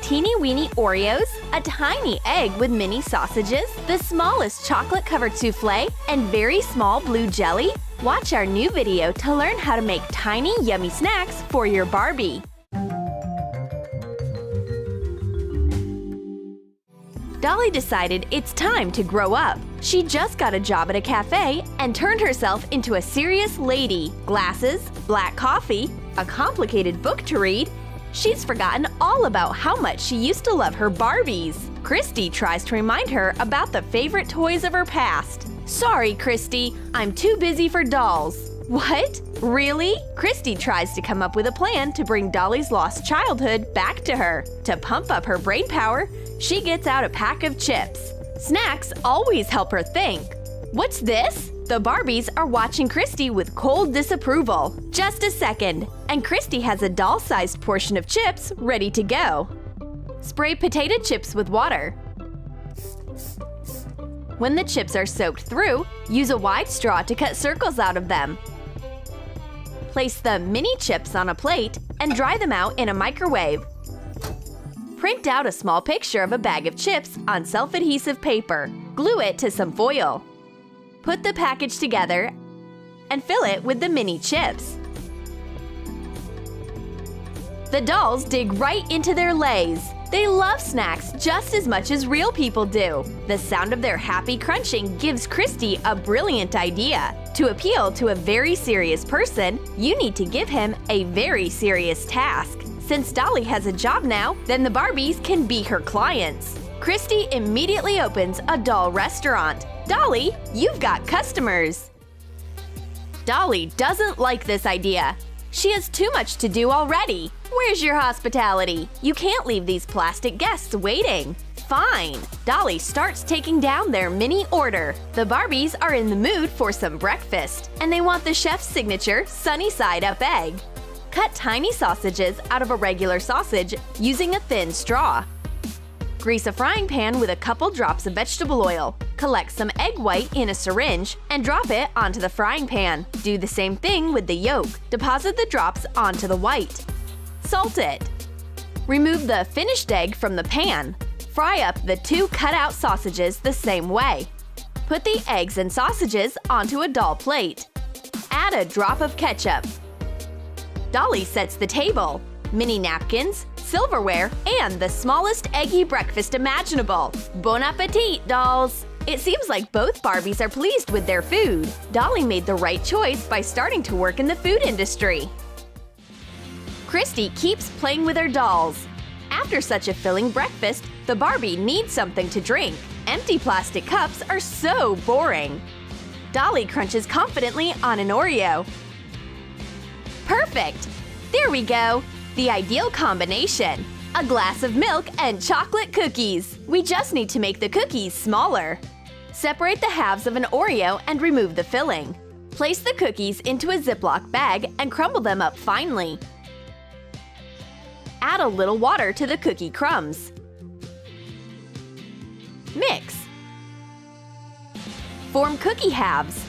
teeny-weeny Oreos, a tiny egg with mini sausages, the smallest chocolate-covered souffle, and very small blue jelly? Watch our new video to learn how to make tiny, yummy snacks for your Barbie. Dolly decided it's time to grow up. She just got a job at a cafe and turned herself into a serious lady. Glasses, black coffee, a complicated book to read. She's forgotten all about how much she used to love her Barbies. Christy tries to remind her about the favorite toys of her past. Sorry, Christy, I'm too busy for dolls. What? Really? Christy tries to come up with a plan to bring Dolly's lost childhood back to her. To pump up her brain power, she gets out a pack of chips. Snacks always help her think. What's this? The Barbies are watching Christy with cold disapproval. Just a second, and Christy has a doll-sized portion of chips ready to go. Spray potato chips with water. When the chips are soaked through, use a wide straw to cut circles out of them. Place the mini chips on a plate and dry them out in a microwave. Print out a small picture of a bag of chips on self-adhesive paper. Glue it to some foil. Put the package together and fill it with the mini chips. The dolls dig right into their leis. They love snacks just as much as real people do. The sound of their happy crunching gives Christy a brilliant idea. To appeal to a very serious person, you need to give him a very serious task. Since Dolly has a job now, then the Barbies can be her clients. Christy immediately opens a doll restaurant. Dolly, you've got customers. Dolly doesn't like this idea. She has too much to do already. Where's your hospitality? You can't leave these plastic guests waiting. Fine. Dolly starts taking down their mini order. The Barbies are in the mood for some breakfast, and they want the chef's signature sunny-side-up egg. Cut tiny sausages out of a regular sausage using a thin straw. Grease a frying pan with a couple drops of vegetable oil. Collect some egg white in a syringe and drop it onto the frying pan. Do the same thing with the yolk. Deposit the drops onto the white. Salt it. Remove the finished egg from the pan. Fry up the 2 cut-out sausages the same way. Put the eggs and sausages onto a doll plate. Add a drop of ketchup. Dolly sets the table. Mini napkins, silverware, and the smallest eggy breakfast imaginable. Bon appetit, dolls! It seems like both Barbies are pleased with their food. Dolly made the right choice by starting to work in the food industry. Christy keeps playing with her dolls. After such a filling breakfast, the Barbie needs something to drink. Empty plastic cups are so boring. Dolly crunches confidently on an Oreo. Perfect! There we go! The ideal combination. A glass of milk and chocolate cookies. We just need to make the cookies smaller. Separate the halves of an Oreo and remove the filling. Place the cookies into a Ziploc bag and crumble them up finely. Add a little water to the cookie crumbs. Mix. Form cookie halves.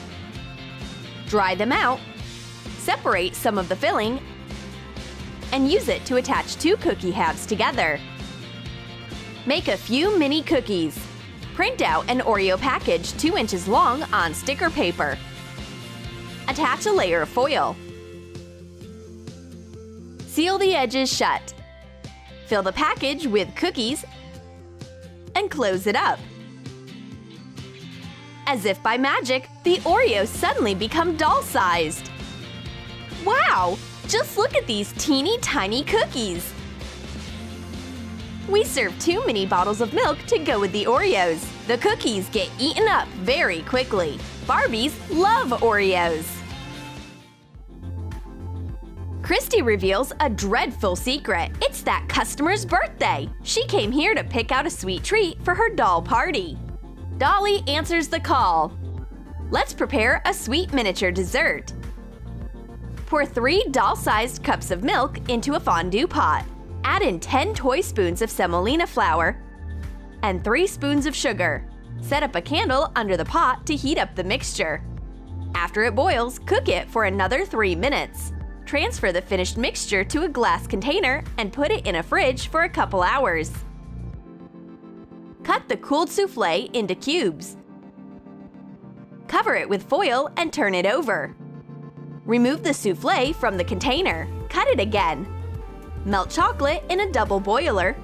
Dry them out. Separate some of the filling and use it to attach 2 cookie halves together. Make a few mini cookies. Print out an Oreo package 2 inches long on sticker paper. Attach a layer of foil. Seal the edges shut. Fill the package with cookies and close it up. As if by magic, the Oreos suddenly become doll-sized. Wow! Just look at these teeny tiny cookies! We serve 2 mini bottles of milk to go with the Oreos. The cookies get eaten up very quickly. Barbies love Oreos! Christy reveals a dreadful secret. It's that customer's birthday. She came here to pick out a sweet treat for her doll party. Dolly answers the call. Let's prepare a sweet miniature dessert. Pour 3 doll-sized cups of milk into a fondue pot. Add in 10 toy spoons of semolina flour and 3 spoons of sugar. Set up a candle under the pot to heat up the mixture. After it boils, cook it for another 3 minutes. Transfer the finished mixture to a glass container and put it in a fridge for a couple hours. Cut the cooled soufflé into cubes. Cover it with foil and turn it over. Remove the soufflé from the container. Cut it again. Melt chocolate in a double boiler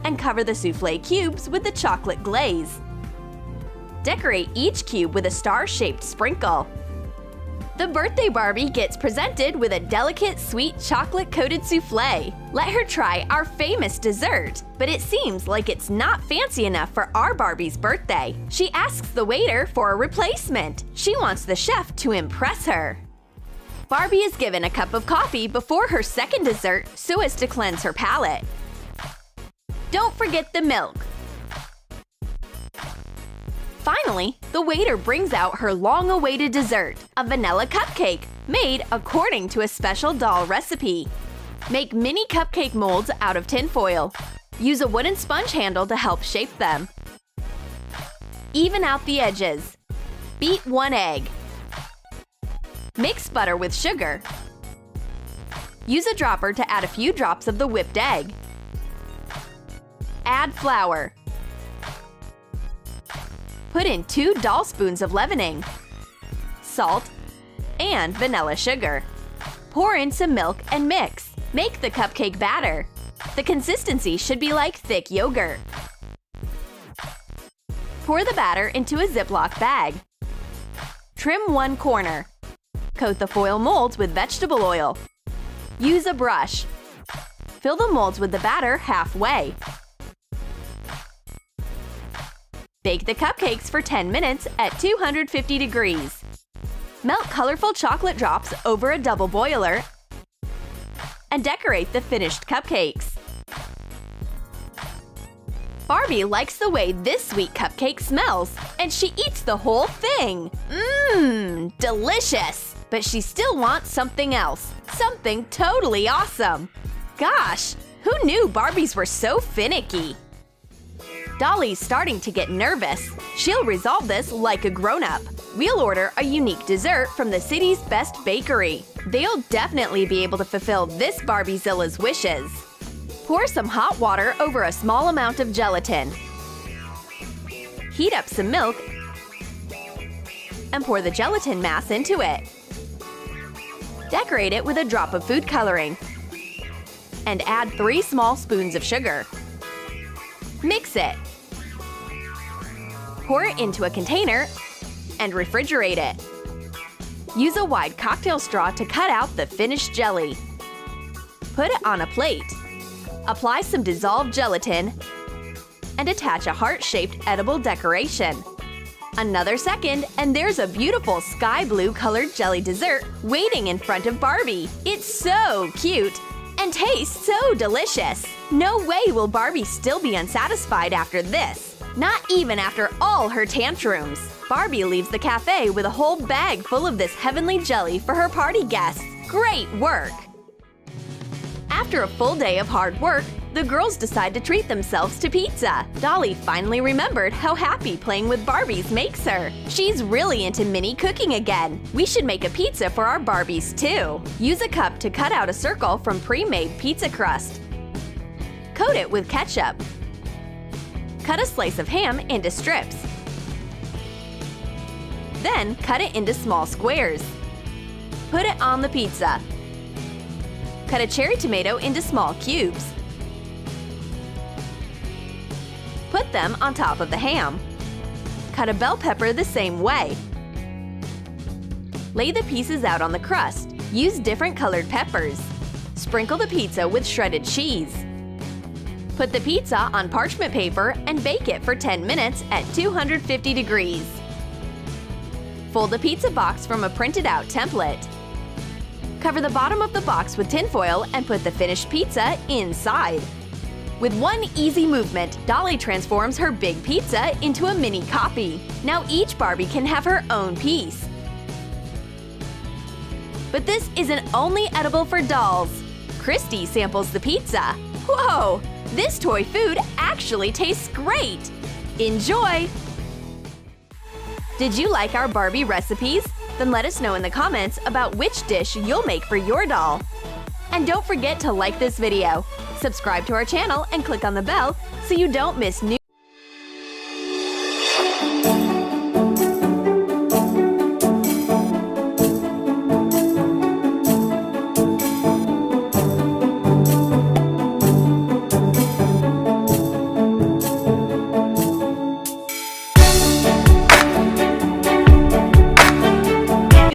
and cover the soufflé cubes with the chocolate glaze. Decorate each cube with a star-shaped sprinkle. The birthday Barbie gets presented with a delicate, sweet chocolate-coated soufflé. Let her try our famous dessert, but it seems like it's not fancy enough for our Barbie's birthday. She asks the waiter for a replacement. She wants the chef to impress her. Barbie is given a cup of coffee before her second dessert so as to cleanse her palate. Don't forget the milk. Finally, the waiter brings out her long-awaited dessert, a vanilla cupcake, made according to a special doll recipe. Make mini cupcake molds out of tin foil. Use a wooden sponge handle to help shape them. Even out the edges. Beat 1 egg. Mix butter with sugar. Use a dropper to add a few drops of the whipped egg. Add flour. Put in 2 doll spoons of leavening, salt, and vanilla sugar. Pour in some milk and mix. Make the cupcake batter. The consistency should be like thick yogurt. Pour the batter into a Ziploc bag. Trim one corner. Coat the foil molds with vegetable oil. Use a brush. Fill the molds with the batter halfway. Bake the cupcakes for 10 minutes at 250 degrees. Melt colorful chocolate drops over a double boiler and decorate the finished cupcakes. Barbie likes the way this sweet cupcake smells, and she eats the whole thing. Mmm, delicious! But she still wants something else, something totally awesome. Gosh, who knew Barbies were so finicky? Dolly's starting to get nervous. She'll resolve this like a grown-up. We'll order a unique dessert from the city's best bakery. They'll definitely be able to fulfill this Barbiezilla's wishes. Pour some hot water over a small amount of gelatin. Heat up some milk and pour the gelatin mass into it. Decorate it with a drop of food coloring and add 3 small spoons of sugar. Mix it. Pour it into a container and refrigerate it. Use a wide cocktail straw to cut out the finished jelly. Put it on a plate. Apply some dissolved gelatin and attach a heart-shaped edible decoration. Another second, and there's a beautiful sky blue colored jelly dessert waiting in front of Barbie. It's so cute and tastes so delicious. No way will Barbie still be unsatisfied after this. Not even after all her tantrums. Barbie leaves the cafe with a whole bag full of this heavenly jelly for her party guests. Great work! After a full day of hard work, the girls decide to treat themselves to pizza. Dolly finally remembered how happy playing with Barbies makes her. She's really into mini cooking again. We should make a pizza for our Barbies too. Use a cup to cut out a circle from pre-made pizza crust. Coat it with ketchup. Cut a slice of ham into strips. Then cut it into small squares. Put it on the pizza. Cut a cherry tomato into small cubes. Put them on top of the ham. Cut a bell pepper the same way. Lay the pieces out on the crust. Use different colored peppers. Sprinkle the pizza with shredded cheese. Put the pizza on parchment paper and bake it for 10 minutes at 250 degrees. Fold the pizza box from a printed-out template. Cover the bottom of the box with tinfoil and put the finished pizza inside. With one easy movement, Dolly transforms her big pizza into a mini copy. Now each Barbie can have her own piece. But this isn't only edible for dolls. Christy samples the pizza. Whoa! This toy food actually tastes great! Enjoy! Did you like our Barbie recipes? Then let us know in the comments about which dish you'll make for your doll. And don't forget to like this video, subscribe to our channel, and click on the bell so you don't miss new